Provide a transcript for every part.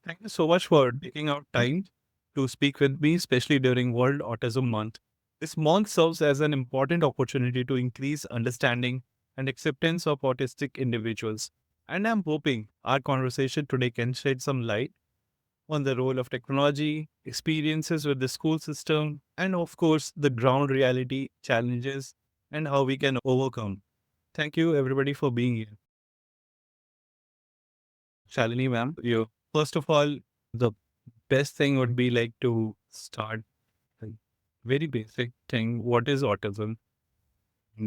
Thank you so much for taking out time to speak with me, especially during World Autism Month. This month serves as an important opportunity to increase understanding and acceptance of autistic individuals. And I'm hoping our conversation today can shed some light on the role of technology, experiences with the school system, and of course, the ground reality challenges and how we can overcome. Thank you, everybody, for being here. Shalini, ma'am, you first of all, the best thing would be like to start like very basic thing. What is autism?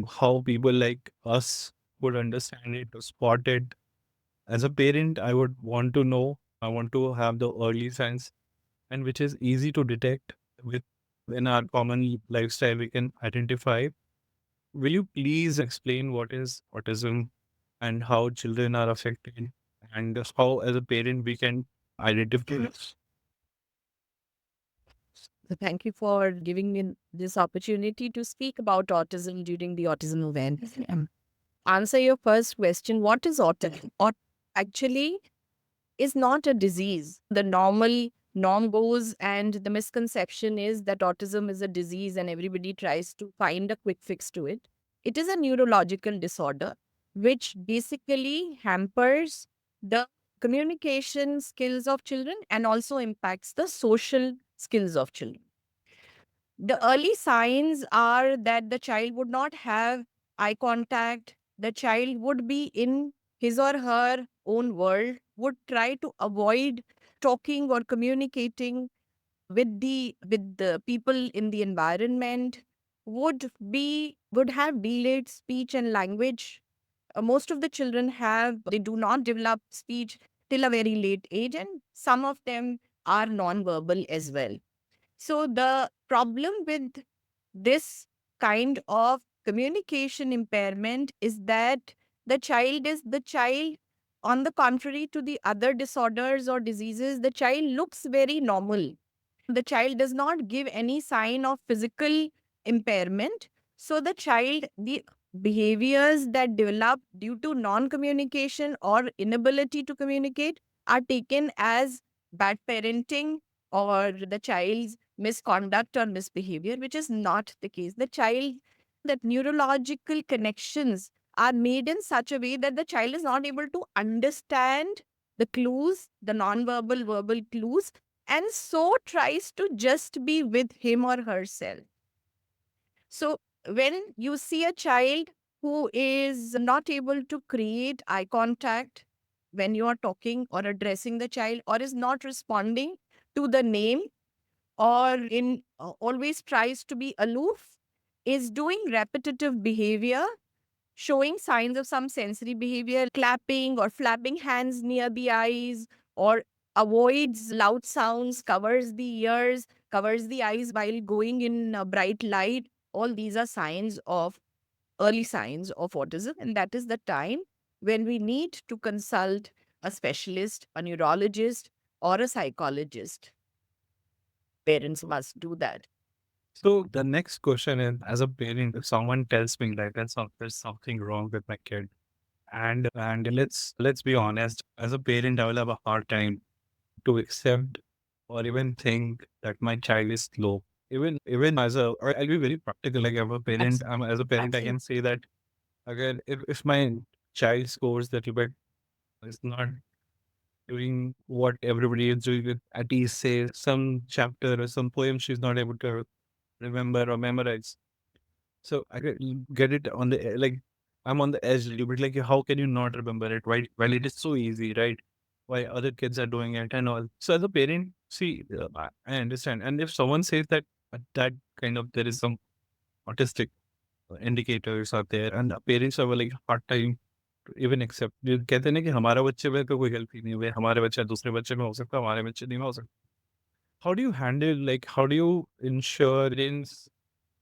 How people like us would understand it, to spot it. As a parent, I would want to know. I want to have the early signs, and which is easy to detect with in our common lifestyle. We can identify. Will you please explain what is autism and how children are affected, and how, as a parent, we can identify this? So thank you for giving me this opportunity to speak about autism during the autism event. Answer your first question, what is autism? Actually is not a disease. The norm goes and the misconception is that autism is a disease and everybody tries to find a quick fix to it. It is a neurological disorder which basically hampers the communication skills of children and also impacts the social skills of children. The early signs are that the child would not have eye contact, the child would be in his or her own world, would try to avoid talking or communicating with the people in the environment, would have delayed speech and language. Most of the children they do not develop speech till a very late age, and some of them are non-verbal as well. So the problem with this kind of communication impairment is that the child, on the contrary to the other disorders or diseases, the child looks very normal. The child does not give any sign of physical impairment. So the behaviors that develop due to non communication or inability to communicate are taken as bad parenting or the child's misconduct or misbehavior, which is not the case. The child, that neurological connections are made in such a way that the child is not able to understand the clues, the non-verbal verbal clues, and so tries to just be with him or herself. So, when you see a child who is not able to create eye contact when you are talking or addressing the child, or is not responding to the name, or in always tries to be aloof, is doing repetitive behavior, showing signs of some sensory behavior, clapping or flapping hands near the eyes, or avoids loud sounds, covers the ears, covers the eyes while going in a bright light. All these are early signs of autism, and that is the time when we need to consult a specialist, a neurologist, or a psychologist. Parents must do that. So the next question is, as a parent, if someone tells me like there's something wrong with my kid, and let's be honest, as a parent, I will have a hard time to accept or even think that my child is slow. Even as a, or I'll be very practical. Like I'm a parent, as a parent, I can say that again, if my child scores that bit, is not doing what everybody is doing, at least say some chapter or some poem she's not able to remember or memorize. So I get it on the like I'm on the edge a little bit. Like, how can you not remember it? Right? Well, it is so easy, right? Why other kids are doing it and all. So as a parent, see, I understand. And if someone says that that kind of there is some autistic indicators are there, and parents have a like hard time to even accept. ये कहते हैं ना कि हमारा बच्चे में तो कोई गलती नहीं हुई, हमारे बच्चा दूसरे बच्चे में हो सकता है, हमारे बच्चे नहीं में हो सकता. How do you handle, like, how do you ensure parents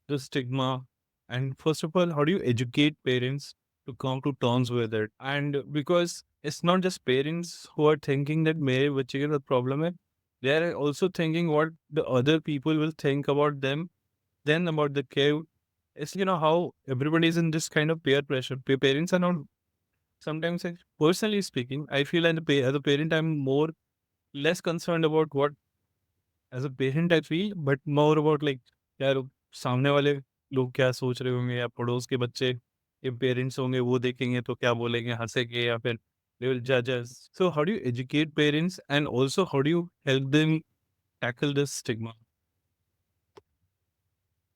the stigma? And first of all, how do you educate parents to come to terms with it? And because it's not just parents who are thinking that मेरे बच्चे के साथ problem है, they are also thinking what the other people will think about them, then about the kid. It's how everybody is in this kind of peer pressure. Parents are not sometimes. Personally speaking, I feel as a parent, I'm more less concerned about what as a parent I feel, but more about like यार सामने वाले लोग क्या सोच रहे होंगे, या पड़ोस के बच्चे के पेरेंट्स होंगे, वो देखेंगे तो क्या बोलेंगे, हंसेंगे, या फिर they will judge us. So how do you educate parents, and also how do you help them tackle this stigma?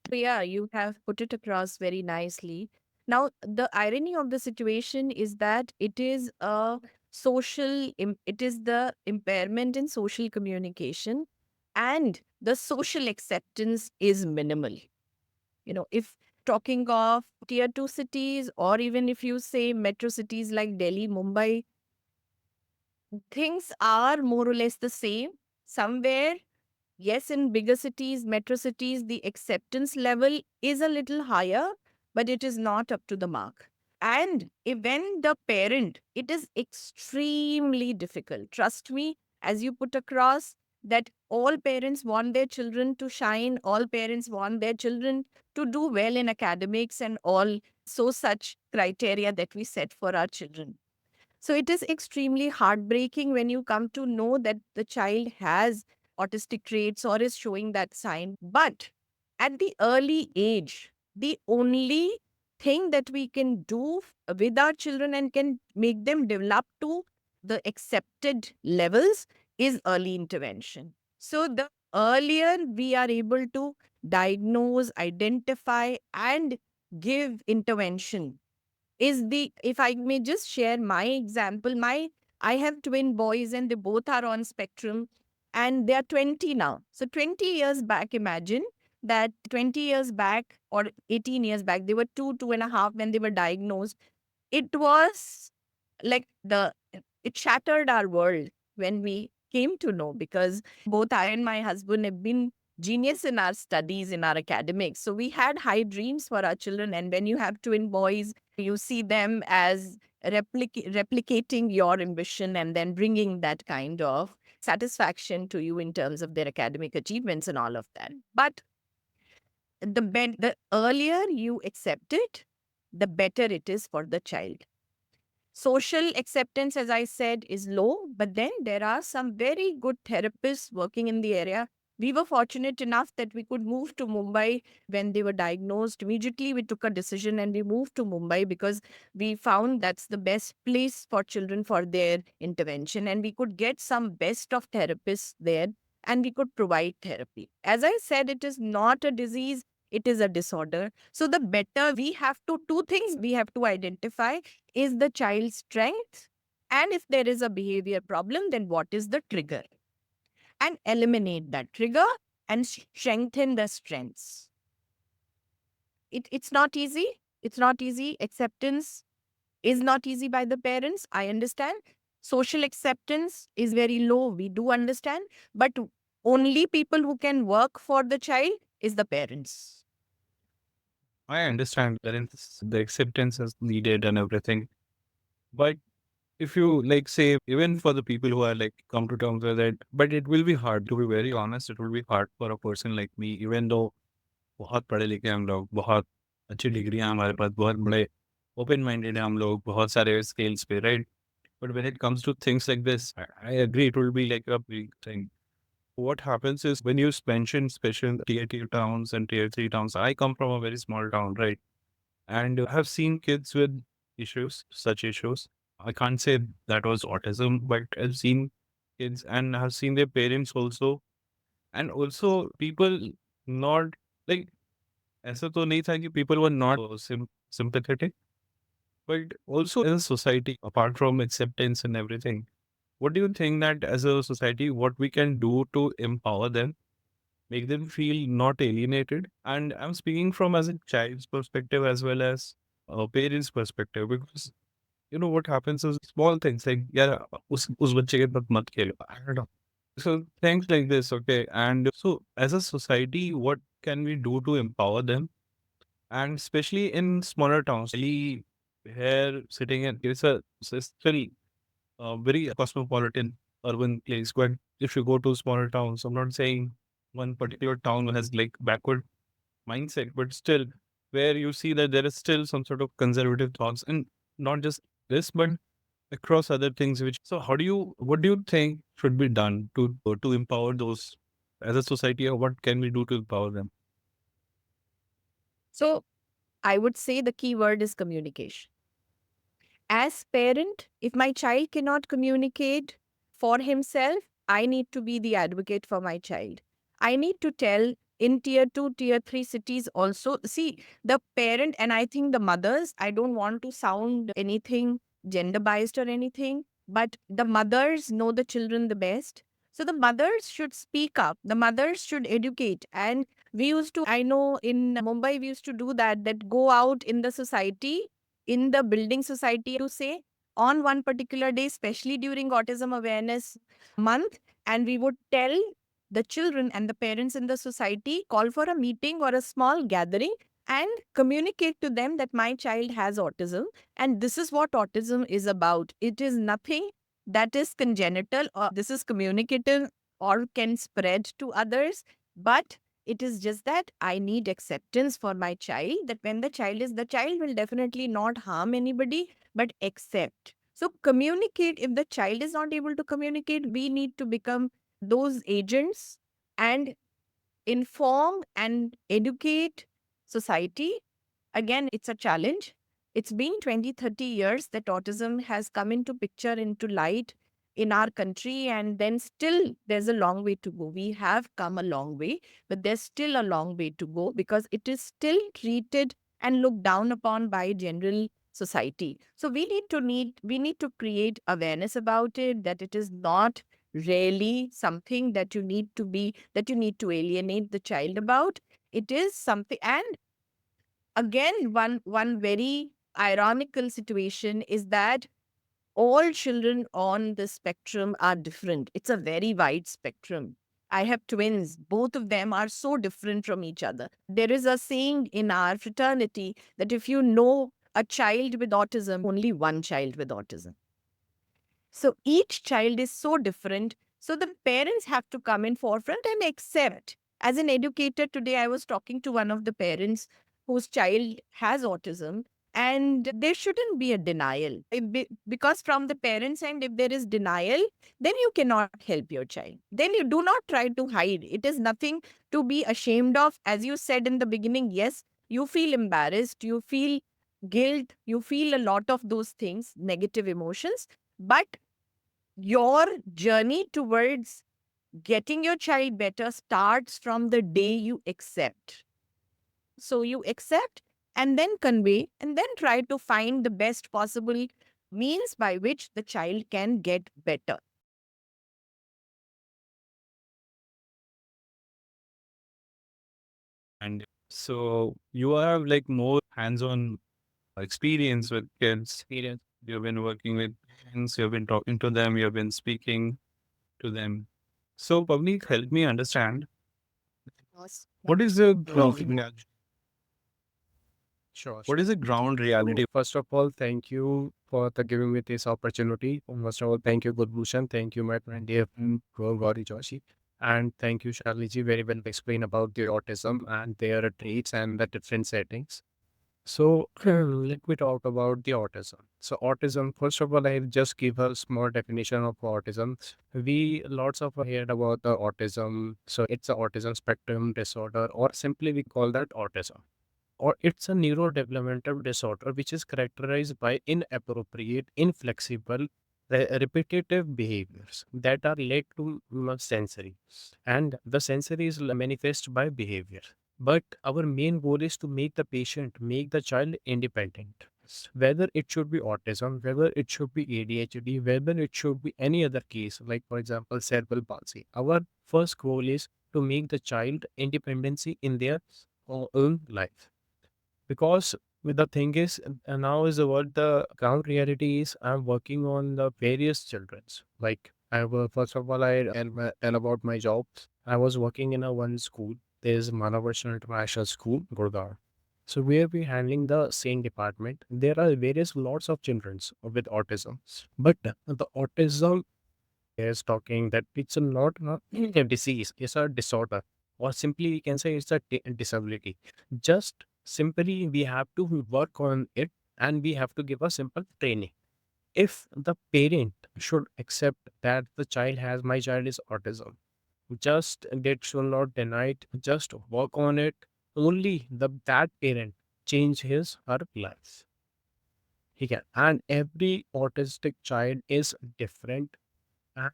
So yeah, you have put it across very nicely. Now, the irony of the situation is that it is it is the impairment in social communication, and the social acceptance is minimal. If talking of tier 2 cities, or even if you say metro cities like Delhi, Mumbai, things are more or less the same. Somewhere, yes, in bigger cities, metro cities, the acceptance level is a little higher, but it is not up to the mark. And when the parent, it is extremely difficult. Trust me, as you put across, that all parents want their children to shine, all parents want their children to do well in academics and all such criteria that we set for our children. So it is extremely heartbreaking when you come to know that the child has autistic traits or is showing that sign. But at the early age, the only thing that we can do with our children and can make them develop to the accepted levels is early intervention. So the earlier we are able to diagnose, identify, and give intervention is the if I may just share my example, my I have twin boys and they both are on spectrum and they are 20 now. So 20 years back, imagine that 20 years back or 18 years back, they were 2.5 when they were diagnosed. It was like it shattered our world when we came to know, because both I and my husband have been genius in our studies, in our academics. So we had high dreams for our children. And when you have twin boys, you see them as replicating your ambition and then bringing that kind of satisfaction to you in terms of their academic achievements and all of that. But the earlier you accept it, the better it is for the child. Social acceptance, as I said, is low, but then there are some very good therapists working in the area. We were fortunate enough that we could move to Mumbai when they were diagnosed. Immediately, we took a decision and we moved to Mumbai because we found that's the best place for children for their intervention. And we could get some best of therapists there and we could provide therapy. As I said, it is not a disease, it is a disorder. So, the better we have to, two things we have to identify is the child's strength, and if there is a behavior problem, then what is the trigger, and eliminate that trigger and strengthen the strengths. It's not easy. It's not easy. Acceptance is not easy by the parents, I understand. Social acceptance is very low, we do understand, but only people who can work for the child is the parents. I understand that the acceptance is needed and everything, but if you like say even for the people who are like come to terms with it, but it will be hard, to be very honest. It will be hard for a person like me, even though बहुत पढ़े लिखे हम लोग, बहुत अच्छी डिग्रियां हमारे पास, बहुत बड़े ओपन माइंडेड हैं हम लोग बहुत सारे स्केल्स पे, right? But when it comes to things like this, I agree it will be like a big thing. What happens is when you mention special tier 2 towns and tier 3 towns, I come from a very small town, right? And I have seen kids with issues, such issues. I can't say that was autism, but I've seen kids and I've seen their parents also. And also people not like, ऐसा तो नहीं था कि people were not sympathetic, but also as a society, apart from acceptance and everything, what do you think that as a society, what we can do to empower them, make them feel not alienated? And I'm speaking from as a child's perspective as well as a parent's perspective, because you know what happens is small things like yeah, us बच्चे के साथ मत खेलो. I don't know. So things like this, okay. And so as a society, what can we do to empower them? And especially in smaller towns, Delhi, here sitting in, it's still a very cosmopolitan urban place. But if you go to smaller towns, I'm not saying one particular town has like backward mindset, but still where you see that there is still some sort of conservative thoughts, and not just this, but across other things which, so how do you, what do you think should be done to empower those as a society, or what can we do to empower them? So I would say the key word is communication. As parent, if my child cannot communicate for himself, I need to be the advocate for my child. I need to tell in tier 2, tier 3 cities also. See, the parent, and I think the mothers, I don't want to sound anything gender biased or anything, but the mothers know the children the best. So the mothers should speak up. The mothers should educate. And we used to, I know in Mumbai, we used to do that go out in the society, in the building society, to say on one particular day, especially during Autism Awareness Month, and we would tell the children and the parents in the society, call for a meeting or a small gathering and communicate to them that my child has autism and this is what autism is about. It is nothing that is congenital or this is communicative or can spread to others, but it is just that I need acceptance for my child, that when the child will definitely not harm anybody, but accept. So communicate. If the child is not able to communicate, we need to become those agents and inform and educate society. Again, it's a challenge. It's been 20, 30 years that autism has come into picture, into light in our country, and then still there's a long way to go. We have come a long way, but there's still a long way to go because it is still treated and looked down upon by general society. So we need to create awareness about it, that it is not really something that you need to alienate the child about. It is something. And again, one very ironical situation is that all children on the spectrum are different. It's a very wide spectrum. I have twins. Both of them are so different from each other. There is a saying in our fraternity that if you know a child with autism, only one child with autism. So each child is so different. So the parents have to come in forefront and accept. As an educator today, I was talking to one of the parents whose child has autism, and there shouldn't be a denial. Because from the parents' end, if there is denial, then you cannot help your child. Then you do not try to hide. It is nothing to be ashamed of. As you said in the beginning, yes, you feel embarrassed, you feel guilt, you feel a lot of those things, negative emotions. But your journey towards getting your child better starts from the day you accept. So you accept and then convey and then try to find the best possible means by which the child can get better. And so you have like more hands-on experience with kids. Experience. You've been working with kids, you've been talking to them, you've been speaking to them. So Pavneet, help me understand Yes. what is the Sure, what sure. is the ground reality? First of all, thank you for giving me this opportunity. First of all, thank you, Gulbhushan. Thank you, my friend, dear friend, Gauri Joshi. And thank you, Shalini, very well explained about the autism and their traits and the different settings. So let me talk about the autism. So autism, first of all, I'll just give a small definition of autism. We lots of heard about the autism. So it's a autism spectrum disorder, or simply we call that autism, or it's a neurodevelopmental disorder which is characterized by inappropriate, inflexible, repetitive behaviors that are led to sensory, and the sensory is manifest by behavior. But our main goal is to make the patient, make the child independent. Whether it should be autism, whether it should be ADHD, whether it should be any other case, like for example cerebral palsy, our first goal is to make the child independency in their own life. Because with the thing is, now is what the ground reality is. I'm working on the various childrens. Like I will, first of all, tell about my job. I was working in a one school. There's Manavarshan International School, Gurgaon. So where we handling the same department, there are various lots of childrens with autism. But the autism is talking that it's not a disease, it's a disorder, or simply we can say it's a disability. Just simply we have to work on it, and we have to give a simple training. If the parent should accept that the child has my child is autism, just that should not deny it, just work on it. Only that parent change his her life. He can, and every autistic child is different and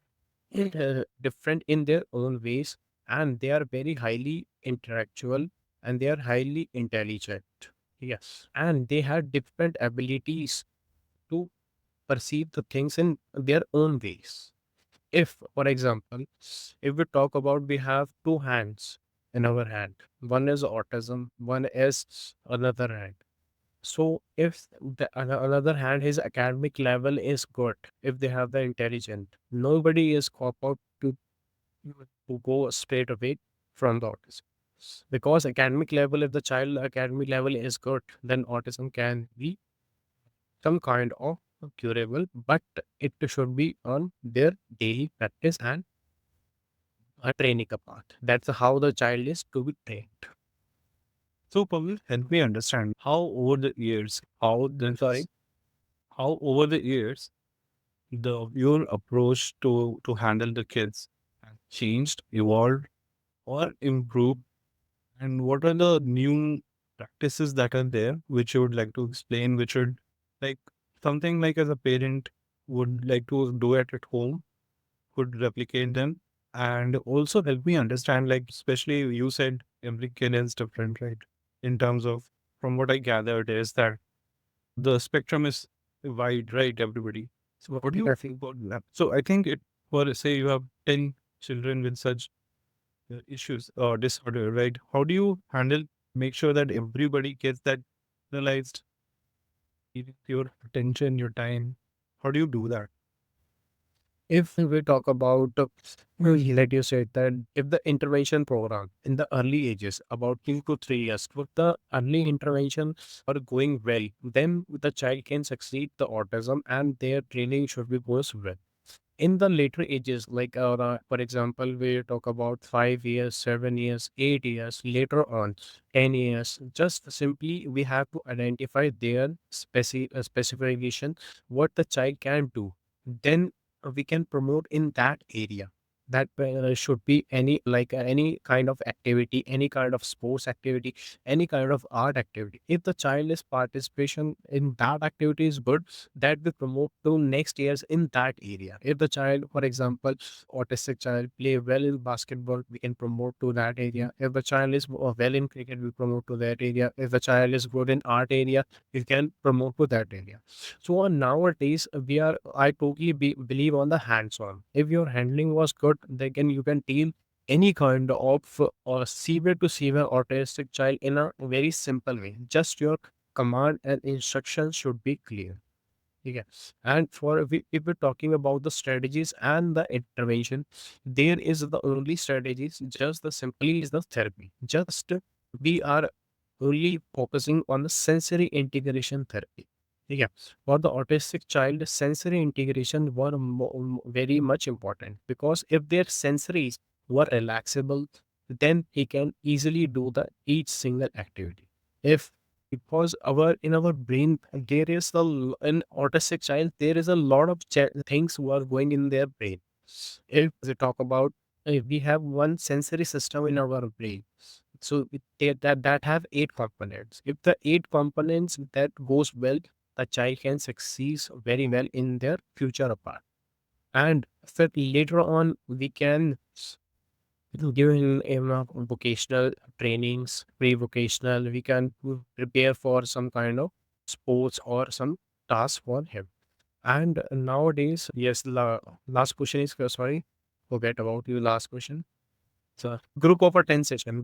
different in their own ways, and they are very highly intellectual and they are highly intelligent. Yes, and they have different abilities to perceive the things in their own ways. If, for example, if we talk about we have two hands in our hand, one is autism, one is another hand. So if the another hand, his academic level is good, if they have the intelligent, nobody is cop out to go straight away from the autism. Because academic level, if the child academic level is good, then autism can be some kind of curable, but it should be on their daily practice and a training apart. That's how the child is to be trained. So, Pavel, help me understand how over the years, how over the years, your approach to handle the kids has changed, evolved, or improved, and what are the new practices that are there which you would like to explain, which would like something like as a parent would like to do it at home, could replicate them, and also help me understand, like, especially you said every kid is different, right? In terms of, from what I gathered, is that the spectrum is wide, right? Everybody. So, what do you think about that? So, I think it, for say, you have 10 children with such issues or disorder, right? How do you handle, make sure that everybody gets that realized, your attention, your time? How do you do that? If we talk about, let you say that if the intervention program in the early ages, about 2 to 3 years, if the early intervention are going well, then the child can succeed the autism and their training should be goes well. In the later ages, like for example, we talk about 5 years, 7 years, 8 years, later on, 10 years, just simply we have to identify their specification, what the child can do. Then we can promote in that area. That should be any like any kind of activity, any kind of sports activity, any kind of art activity. If the child is participation in that activity is good, that we promote to next years in that area. If the child, for example, autistic child play well in basketball, we can promote to that area. If the child is well in cricket, we promote to that area. If the child is good in art area, we can promote to that area. So nowadays we are, I totally believe on the hands-on. If your handling was good, then you can teach any kind of severe to severe autistic child in a very simple way. Just your command and instructions should be clear. Yes. And for if we're talking about the strategies and the intervention, there is the only strategies, just the simply is the therapy. Just we are only focusing on the sensory integration therapy. Yeah. For the autistic child, sensory integration were very much important because if their sensories were relaxable, then he can easily do the each single activity. If because our in our brain there is in autistic child there is a lot of things who are going in their brain. If we talk about we have one sensory system in our brain, so that have 8 components. If the 8 components that goes well, the child can succeed very well in their future apart. And if later on we can given him vocational trainings, pre-vocational, we can prepare for some kind of sports or some task for him. And nowadays, yes, last question is, sorry, forget about your last question. So group of a 10 session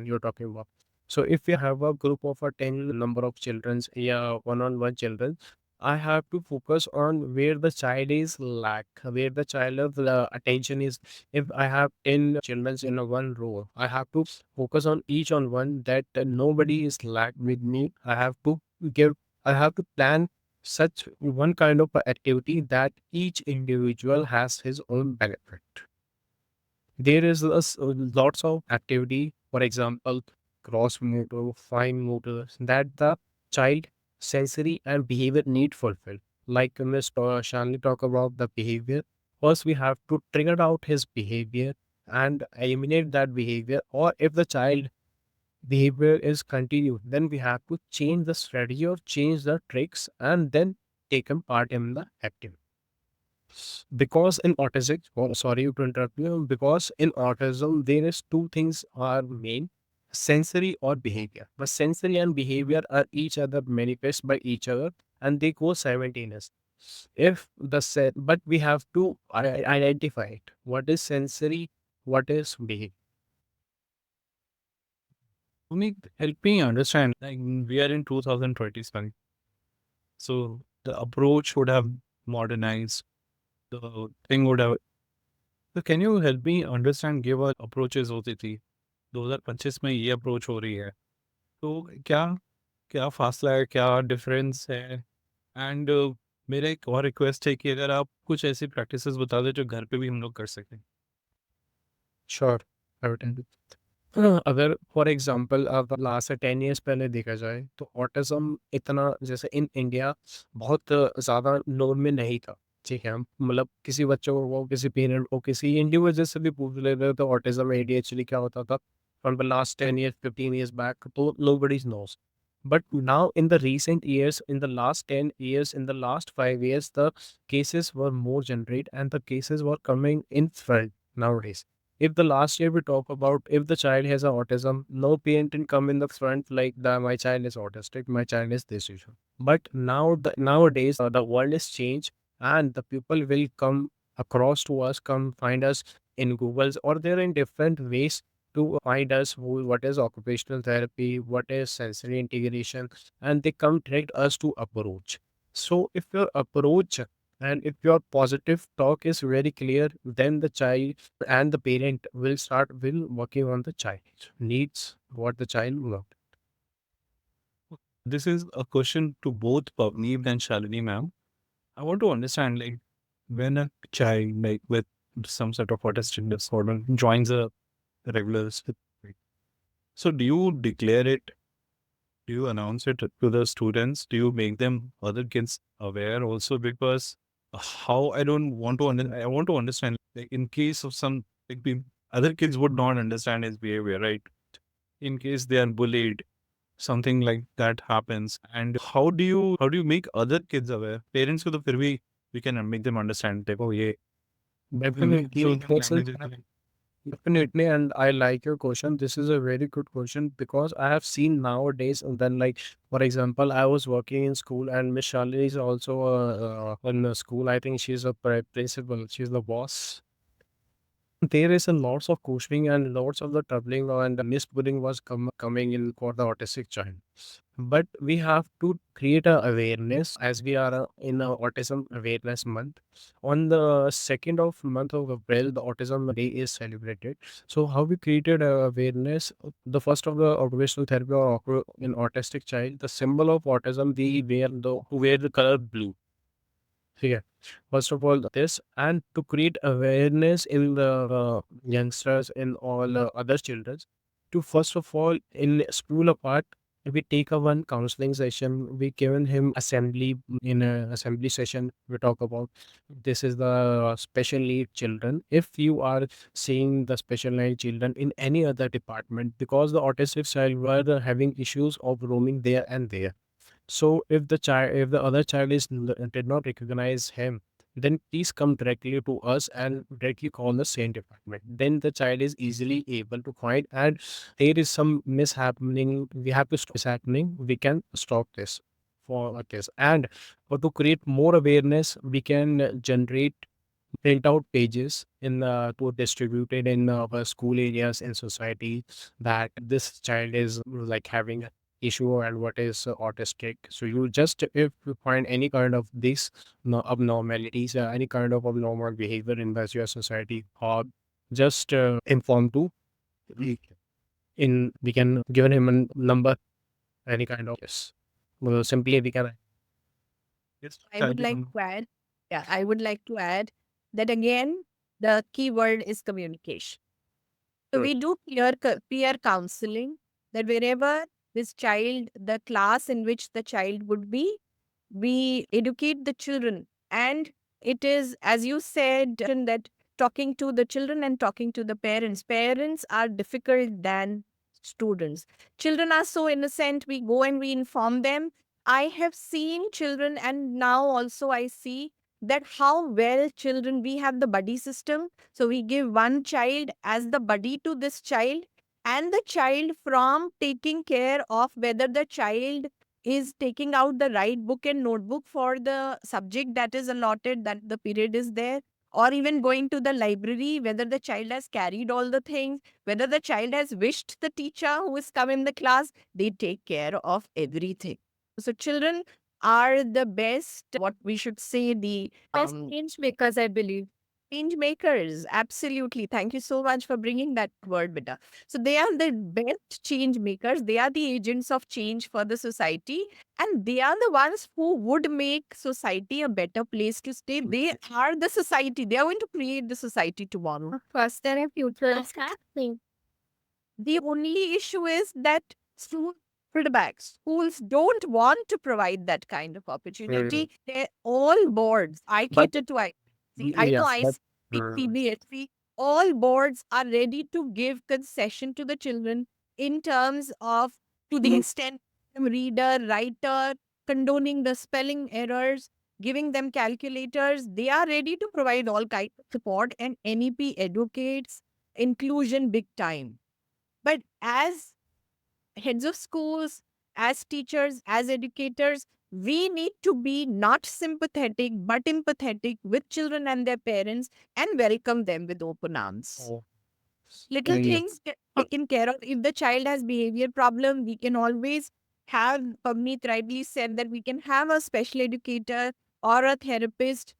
you're talking about. So if we have a group of a 10 number of children, yeah, one-on-one children, I have to focus on where the child is lack, where the child of attention is. If I have 10 children in a one row, I have to focus on each on one that nobody is lack with me. I have to give, I have to plan such one kind of a activity that each individual has his own benefit. There is lots of activity, for example, cross motor, fine motor, that the child sensory and behavior need fulfill. like Miss Shanli talk about the behavior. First, we have to trigger out his behavior and eliminate that behavior. Or if the child behavior is continued, then we have to change the strategy or change the tricks and then take him part in the activity. Because in autistic, oh, sorry to interrupt you, because in autism there is two things are main: sensory or behavior. But sensory and behavior are each other manifest by each other and they go simultaneous. If the set, but we have to identify it. What is sensory? What is behavior? Pavneet, help me understand. Like we are in 2027, so the approach would have modernized. The thing would have. So can you help me understand? Give our approaches होती थी 2025 में ये approach हो रही है तो क्या क्या फासला है क्या डिफरेंस है एंड मेरा एक और रिक्वेस्ट है कि अगर आप कुछ ऐसी प्रैक्टिसेस बता दें जो घर पे भी हम लोग कर सकें sure, I will tell you. अगर फॉर एग्जांपल अब लास्ट से 10 इयर्स पहले देखा जाए तो ऑटिज्म इतना जैसे इन इंडिया बहुत ज़्यादा नोन में नहीं था। ठीक है, हम मतलब किसी बच्चों को, किसी पेरेंट को, किसी इंडिविजुअल से भी पूछ लेते तो ऑटिज्म एडीएचडी क्या होता था from the last 10 years 15 years back, तो nobody knows. But now in the recent years, in the last 10 years, in the last 5 years, the cases were more generate and the cases were coming in front nowadays. If the last year we talk about if the child has a autism, no parent can come in the front like the my child is autistic, my child is this issue. But now nowadays the world is changed and the people will come across to us, come find us in Google's or they're in different ways to find us what is occupational therapy, what is sensory integration, and they come direct us to approach. So if your approach and if your positive talk is very clear, then the child and the parent will working on the child needs what the child wants. this is a question to both Pavneet and Shalini ma'am. I want to understand like when a child like with some sort of autistic disorder joins a regular so do you declare it? Do you announce it to the students? Do you make them other kids aware also? Because how I don't want to I want to understand like in case of some like other kids would not understand his behavior, right? In case they are bullied, something like that happens. And how do you make other kids aware? Parents को तो फिर भी we can make them understand. देखो ये Definitely, so language is definitely, and I like your question. This is a very good question because I have seen nowadays, and then like for example, I was working in school, and Miss Shalini is also in the school. I think she's a principal. She's the boss. There is a lots of questioning and lots of the troubling and the misbullying was coming in for the autistic child. But we have to create a awareness as we are in a autism awareness month. On the second of month of April, the autism day is celebrated. So how we created awareness? The first of the occupational therapy or in autistic child, the symbol of autism we wear the color blue. Yeah. First of all, this and to create awareness in the youngsters and all other children. To first of all, in school apart, we take a one counseling session. We given him assembly in a assembly session. We talk about this is the special need children. If you are seeing the special need children in any other department, because the autistic child were having issues of roaming there and there, so if the other child did not recognize him, then please come directly to us and directly call the same department. Then the child is easily able to find, and there is some mishappening. We have to stop this happening. We can stop this for a case. And for to create more awareness, we can generate print out pages in to distribute it in our school areas in society that this child is like having a issue and what is autistic. So you just if you find any kind of these abnormalities, any kind of abnormal behavior in the your society, or just inform to we- in we can give him a number, any kind of yes. Well, simply we can. yes, I would like to add, yeah, I would like to add that again, the key word is communication. So Good. we do peer counseling that wherever this child, the class in which the child would be, we educate the children. And it is, as you said, that talking to the children and talking to the parents. Parents are difficult than students. Children are so innocent. We go and we inform them. I have seen children, and now also I see that how well children, we have the buddy system. So we give one child as the buddy to this child, and the child, from taking care of whether the child is taking out the right book and notebook for the subject that is allotted, that the period is there, or even going to the library, whether the child has carried all the things, whether the child has wished the teacher who has come in the class, they take care of everything. So children are the best, what we should say, the best change makers, I believe. Change makers, absolutely. Thank you so much for bringing that word, Beta. So they are the best change makers. They are the agents of change for the society, and they are the ones who would make society a better place to stay. They are the society. They are going to create the society tomorrow. First, there are future happening. The only issue is that schools feedback. Schools don't want to provide that kind of opportunity. They're all boards. I But cater to IC. I know but IC, CBSE. All boards are ready to give concession to the children in terms of, to the extent, reader, writer, condoning the spelling errors, giving them calculators. They are ready to provide all kinds of support, and NEP educates inclusion big time. But as heads of schools, as teachers, as educators, we need to be not sympathetic but empathetic with children and their parents and welcome them with open arms. oh, Little yeah. things get taken care of. If the child has behavior problem, we can always have, Pavneet rightly said, that we can have a special educator or a therapist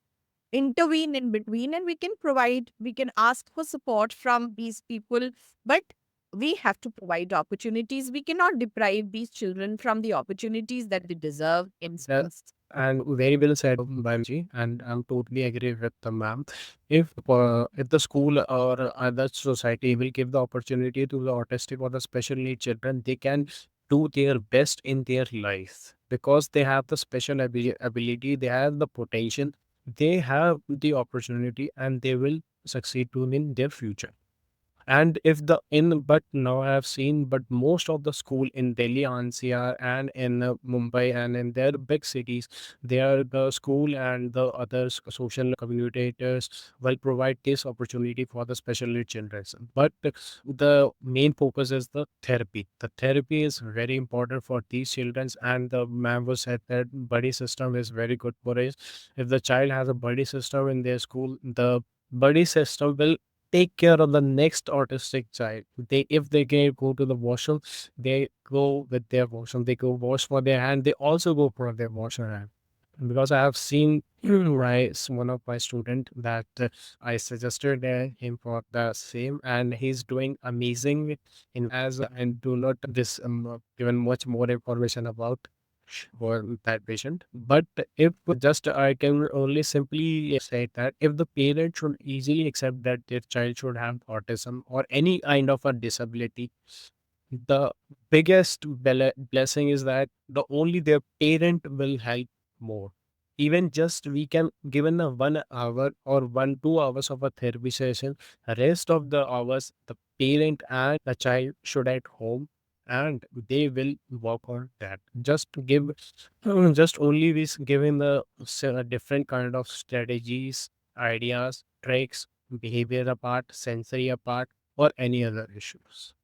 intervene in between, and we can provide, we can ask for support from these people. But we have to provide opportunities. We cannot deprive these children from the opportunities that they deserve in That, schools. and very well said by Ji, and I'm totally agree with the ma'am. If the school or other society will give the opportunity to the autistic or the special need children, they can do their best in their life because they have the special ability, they have the potential, they have the opportunity, and they will succeed to in their future. And if the in but now I have seen, but most of the school in Delhi, NCR, and in Mumbai and in their big cities, they are the school and the others social communicators will provide this opportunity for the special needs children. But the main focus is the therapy. The therapy is very important for these children, and the ma'am was said that buddy system is very good for it. If the child has a buddy system in their school, the buddy system will take care of the next autistic child. They if they can go to the washroom, they go with their washroom. They go wash for their hand. They also go for their washroom hand. Because I have seen one of my student that I suggested him for the same, and he's doing amazing in as and do not this given much more information about for that patient. But if just I can only simply say that if the parent should easily accept that their child should have autism or any kind of a disability, the biggest blessing is that the only their parent will help more. Even just we can given a 1 hour or 1 2 hours of a therapy session, rest of the hours the parent and the child should at home, and they will work on that. Just to give just only we giving the different kind of strategies, ideas, tricks, behavior apart, sensory apart, or any other issues.